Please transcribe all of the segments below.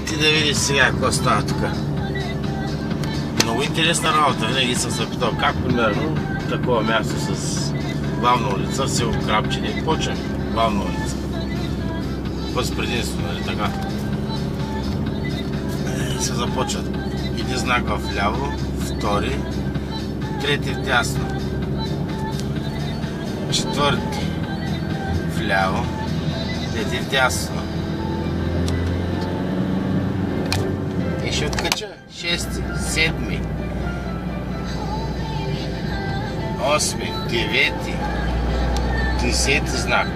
Ти да видиш сега какво става тук. Много интересна работа. Винаги съм се питал как примерно такова място с главна улица, в село Крапчене, почваме главна улица. С предимство, нали така? Се започват. Един знак в ляво, втори, трети вдясно, четвърти вляво, пети вдясно. И ще откача. Шести, седми, осми, девети, 10 знак.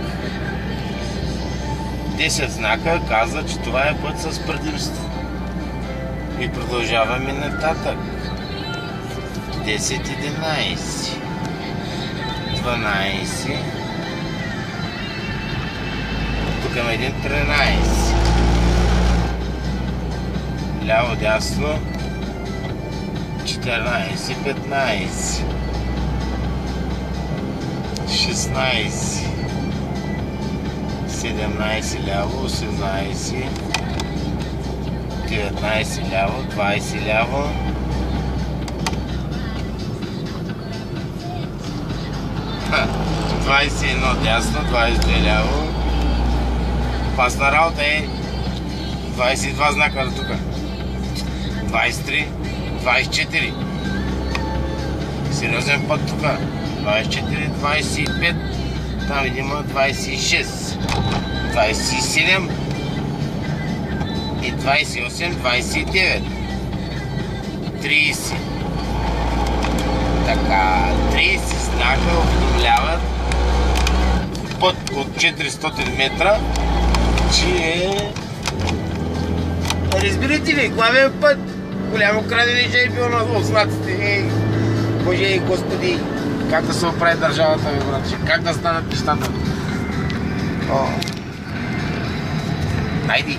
10 знака казва, че това е път с предимство. И продължаваме нататък. 10, 11, 12, тук има един 13, ляво, дясно, 14, 15, 16, 17 ляво, 18, 19 ляво, 20 ляво, 21 дясно, 22 ляво. Пасна работа е 22 знака до тук. 23, 24. Сериозен път тук. 24, 25. Там има 26. 27 и 28, 29. 30. Така, 30 знака уведомляват път от 400 метра, че е, разбирате ли, главен път. Голямо крадене ще е било на оснаците. Боже и Господи, как да се оправи държавата, бе, братче, как да станат нещата. Найди.